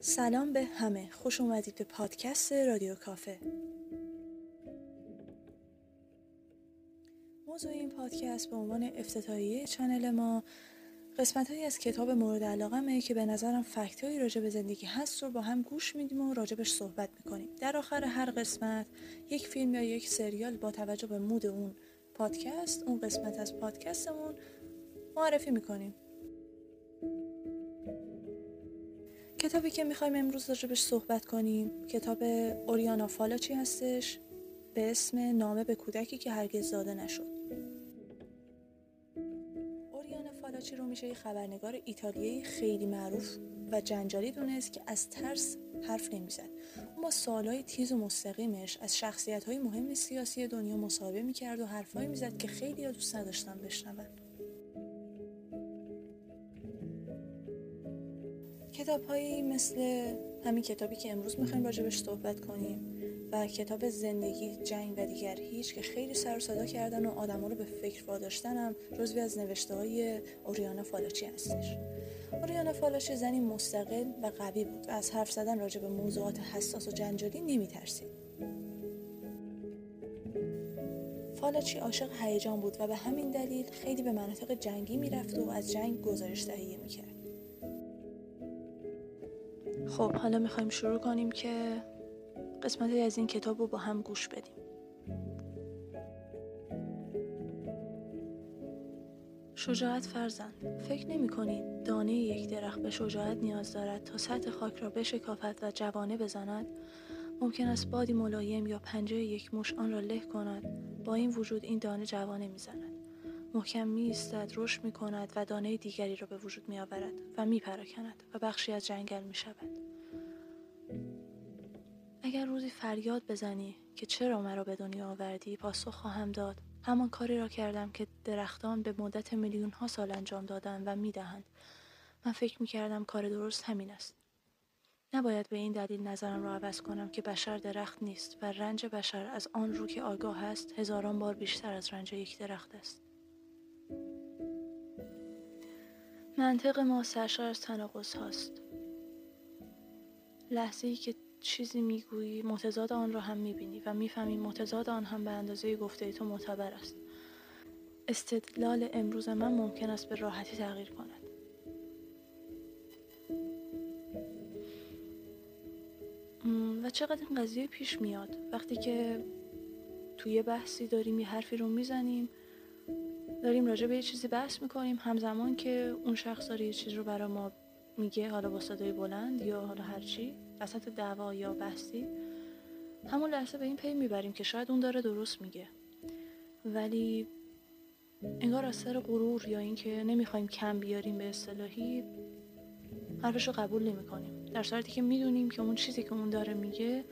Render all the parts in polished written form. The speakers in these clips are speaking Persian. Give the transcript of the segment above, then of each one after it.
سلام به همه، خوش اومدید به پادکست رادیو کافه. موضوع این پادکست به عنوان افتتاحیه چنل ما قسمت‌هایی از کتاب مورد علاقمه که به نظرم فکت‌هایی راجع به زندگی هست رو با هم گوش میدیم و راجبش صحبت میکنیم. در آخر هر قسمت یک فیلم یا یک سریال با توجه به مود اون پادکست، اون قسمت از پادکستمون معرفی میکنیم. کتابی که میخوایم امروز راجبش صحبت کنیم کتاب اوریانا فالاچی هستش به اسم نامه به کودکی که هرگز زاده نشد. اوریانا فالاچی رو میشه یه خبرنگار ایتالیایی خیلی معروف و جنجالی دونست که از ترس حرف نمیزد. اون با سوالای تیز و مستقیمش از شخصیت‌های مهم سیاسی دنیا مصاحبه میکرد و حرفایی میزد که خیلی دوست نداشتن بشنون. کتاب‌هایی مثل همین کتابی که امروز می‌خوایم راجبش صحبت کنیم و کتاب زندگی، جنگ و دیگر هیچ که خیلی سر و صدا کردن و آدم‌ها رو به فکر واداشتن هم جزوی از نوشته‌های اوریانا فالاچی هستش. اوریانا فالاچی زنی مستقل و قوی بود و از حرف زدن راجب موضوعات حساس و جنجالی نمی‌ترسید. فالاچی عاشق هیجان بود و به همین دلیل خیلی به مناطق جنگی می‌رفت و از جنگ گزارش تهیه می‌کرد. خب حالا میخوایم شروع کنیم که قسمتی از این کتاب رو با هم گوش بدیم. شجاعت فرزند، فکر نمی کنید دانه یک درخت به شجاعت نیاز دارد تا سطح خاک را بشکافد و جوانه بزند؟ ممکن است بادی ملایم یا پنجه یک موش آن را له کند. با این وجود این دانه جوانه میزند، محکم میایستد، رشد میکند و دانه دیگری را به وجود میآورد و میپراکند و بخشی از جنگل میشود. اگر روزی فریاد بزنی که چرا مرا به دنیا آوردی، پاسخ خواهم داد همان کاری را کردم که درختان به مدت میلیون ها سال انجام دادند و میدهند. من فکر میکردم کار درست همین است. نباید به این دلیل نظرم را عوض کنم که بشر درخت نیست و رنج بشر از آن رو که آگاه است هزاران بار بیشتر از رنج یک درخت است. منطق ما سرشار از تناقض هاست. لحظه‌ای که چیزی میگویی متضاد آن را هم میبینی و میفهمی متضاد آن هم به اندازه گفته تو معتبر است. استدلال امروز من ممکن است به راحتی تغییر کند. و چقدر این قضیه پیش میاد وقتی که توی بحثی داریم یه حرفی رو میزنیم، داریم راجع به یه چیزی بحث میکنیم، همزمان که اون شخص داره یه چیز رو برای ما میگه، حالا با صدای بلند یا حالا هرچی، وسط دعوا یا بحثی، همون لحظه به این پی میبریم که شاید اون داره درست میگه، ولی انگار از سر غرور یا اینکه نمیخوایم کم بیاریم به اصطلاحی حرفشو قبول نمیکنیم، در صورتی که میدونیم که اون چیزی که اون داره میگه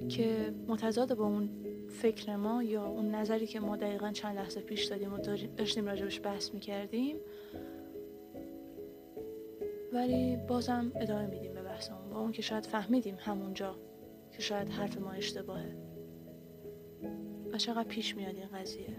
که متضاد با اون فکر ما یا اون نظری که ما دقیقاً چند لحظه پیش دادیم و داشتیم راجبش بحث میکردیم، ولی بازم ادامه میدیم به بحثمون، با اون که شاید فهمیدیم همونجا که شاید حرف ما اشتباهه. و چقدر پیش میاد این قضیه.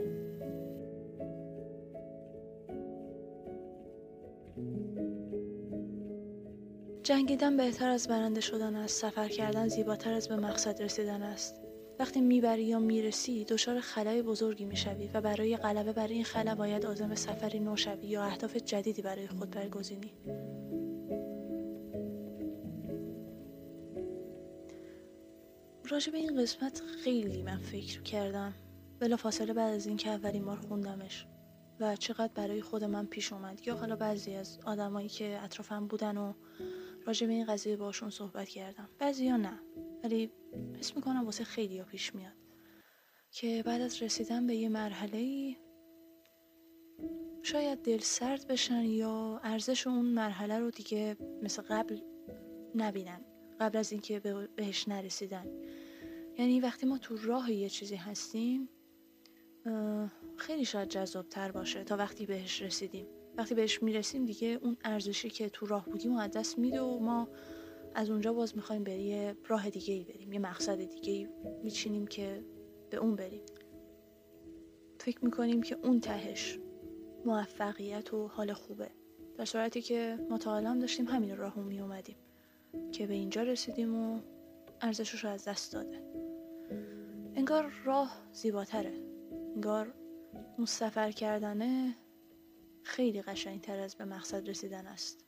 جنگیدن بهتر از برنده شدن است، سفر کردن زیباتر از به مقصد رسیدن است. وقتی میبری یا میرسی دچار خلای بزرگی میشوی و برای غلبه بر این خلا باید عازم سفری نو شوی یا اهداف جدیدی برای خود برگزینی. راجع به این قسمت خیلی من فکر کردم بلافاصله بعد از این که اولین بار خوندمش و چقدر برای خود من پیش اومد یا حالا بعضی از آدمایی که اطرافم بودن و راجع به این قضیه باشون صحبت کردم، بعضیا نه، ولی حس میکنم واسه خیلی ها پیش میاد که بعد از رسیدن به یه مرحله‌ای شاید دل سرد بشن یا ارزش اون مرحله رو دیگه مثل قبل نبینن، قبل از اینکه بهش نرسیدن. یعنی وقتی ما تو راه یه چیزی هستیم خیلی شاید جذابتر باشه تا وقتی بهش رسیدیم. وقتی بهش میرسیم دیگه اون ارزشی که تو راه بودیم و از دست میده و ما از اونجا باز میخوایم به یه راه دیگه‌ای بریم، یه مقصد دیگه‌ای میچینیم که به اون بریم. فکر میکنیم که اون تهش موفقیت و حال خوبه، در صورتی که ما تا الان داشتیم همین راهو میومدیم. که به اینجا رسیدیم و ارزشش رو از دست داده. انگار راه زیباتره، انگار اون سفر کردنه خیلی قشنگتر از به مقصد رسیدن است.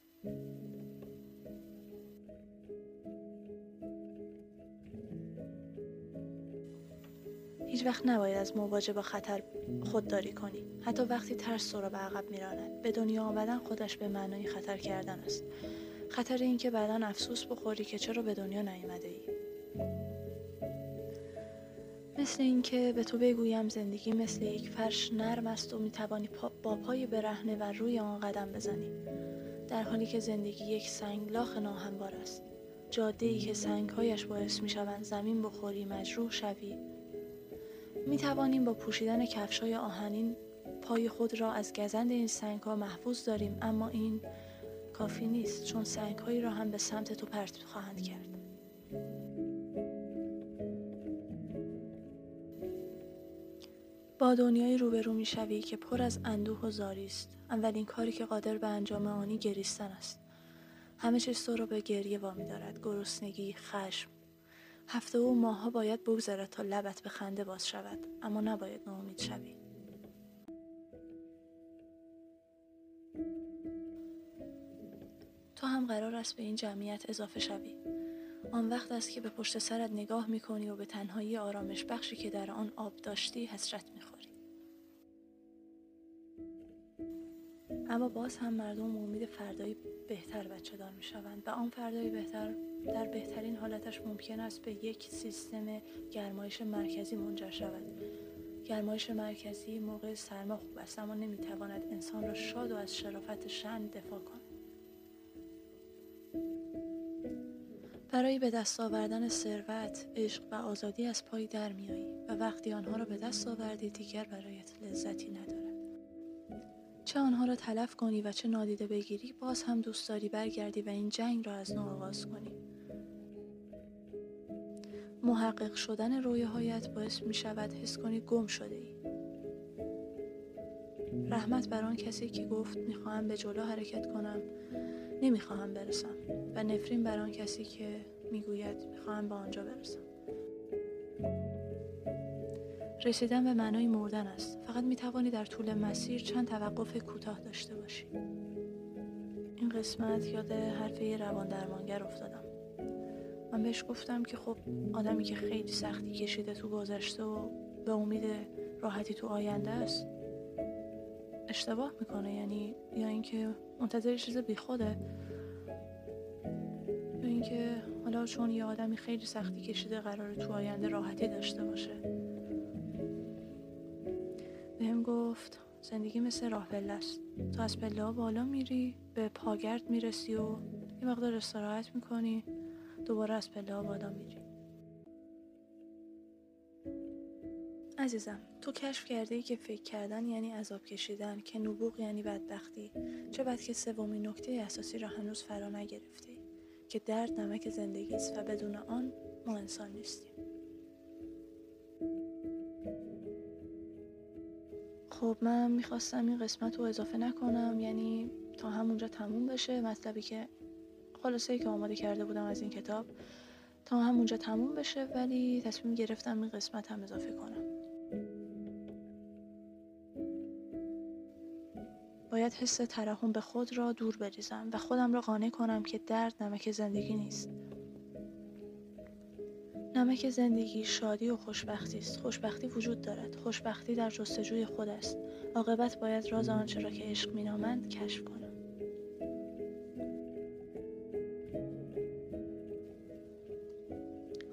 هیچ وقت نباید از مواجهه با خطر خودداری کنی. حتی وقتی ترس تو رو به عقب میراند. به دنیا آمدن خودش به معنای خطر کردن است. خطر این که بعداً افسوس بخوری که چرا به دنیا نیامده ای. مثل این که به تو بگویم زندگی مثل یک فرش نرم است و میتوانی با پای برهنه و روی آن قدم بزنی، در حالی که زندگی یک سنگلاخ ناهموار است، جاده‌ای که سنگهایش باعث میشوند زمین بخوری، مجروح شوی. میتوانیم با پوشیدن کفش‌های آهنین پای خود را از گزند این سنگ‌ها محفوظ داریم، اما این کافی نیست، چون سنگ‌هایی را هم به سمت تو پرت خواهند کرد. با دنیای روبرو میشوی که پر از اندوه و زاری است. اولین کاری که قادر به انجام آنی گریستن است. همه چیز تو را به گریه وامی دارد. گرسنگی، خشم. هفته و ماه‌ها باید بگذرد تا لبت به خنده باز شود، اما نباید ناامید شوی. تو هم قرار است به این جمعیت اضافه شوی. آن وقت است که به پشت سرت نگاه می‌کنی و به تنهایی آرامش بخشی که در آن آب داشتی حسرت می‌خوری. اما باز هم مردم امید فردایی بهتر بچه دار می‌شوند و آن فردای بهتر در بهترین حالتش ممکن است به یک سیستم گرمایش مرکزی منجر شود. گرمایش مرکزی موقع سرما خوب است، اما نمی‌تواند انسان را شاد و از شرافت شأن دفاع کند. برای به دست آوردن ثروت، عشق و آزادی از پای در میایی و وقتی آنها را به دست آوردی دیگر برایت لذتی ندارد. چه آنها را تلف کنی و چه نادیده بگیری، باز هم دوست داری برگردی و این جنگ را از نو آغاز کنی. محقق شدن رویاهایت باعث می شود حس کنی گم شده ای. رحمت بر آن کسی که گفت میخواهم به جلو حرکت کنم، نمیخواهم برسم، و نفرین بر آن کسی که میگوید میخواهم به آنجا برسم. رسیدن به معنای مردن است. فقط میتوانی در طول مسیر چند توقف کوتاه داشته باشی. این قسمت یاد حرف یه روان درمانگر افتادم. من بهش گفتم که خب آدمی که خیلی سختی کشیده تو گذشته و به امید راحتی تو آینده است اشتباه میکنه، یعنی یا اینکه منتظر چیز بیخوده، یا اینکه حالا چون یه آدمی خیلی سختی کشیده قراره تو آینده راحتی داشته باشه. بهم گفت زندگی مثل راه پله است. تو از پله ها بالا میری، به پاگرد میرسی و یه مقدار استراحت میکنی، دوباره از پله ها بالا میری. عزیزم، تو کشف کرده ای که فکر کردن یعنی عذاب کشیدن، که نبوغ یعنی بدبختی. چه بد که سومین نکته اساسی را هنوز فرا نگرفته ای، که درد نمک زندگی است و بدون آن ما انسان نیستیم. خب من میخواستم این قسمت رو اضافه نکنم، یعنی تا همونجا تموم بشه مطلبی که خلاصه‌ای که آماده کرده بودم از این کتاب تا همونجا تموم بشه، ولی تصمیم گرفتم این قسمت هم اضافه کنم. باید حس ترحم به خود را دور بریزم و خودم را قانع کنم که درد نمک زندگی نیست. نمک زندگی شادی و خوشبختی است. خوشبختی وجود دارد. خوشبختی در جستجوی خود است. عاقبت باید راز آنچه را که عشق مینامند کشف کنم.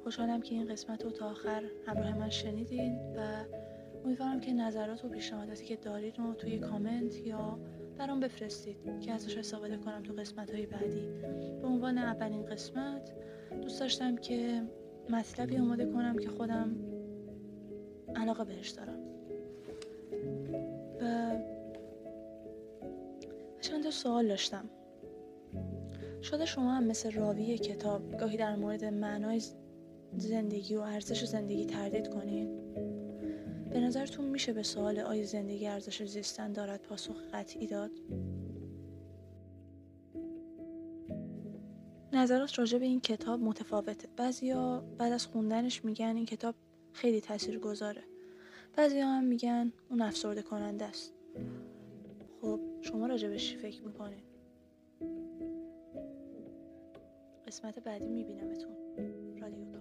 خوشحالم که این قسمت رو تا آخر همراه من شنیدین و امیدوارم که نظرات و پیشنهاداتی که دارید رو توی کامنت یا برام بفرستید که ازش استفاده کنم تو قسمت‌های بعدی. به عنوان اولین قسمت دوست داشتم که مطلبی آماده کنم که خودم علاقه بهش دارم و چند تا سوال داشتم. شاید شما هم مثل راوی کتاب گاهی در مورد معنای زندگی و ارزش زندگی تردید کنین؟ به نظرتون میشه به سوال آیا زندگی ارزش زیستن دارد پاسخ قطعی داد؟ نظرات راجع به این کتاب متفاوته. بعضیا بعد از خوندنش میگن این کتاب خیلی تاثیرگذاره، بعضیا هم میگن اون افسرده کننده است. خب شما راجع بهش چی فکر میکنین؟ قسمت بعدی میبینمتون. رادیو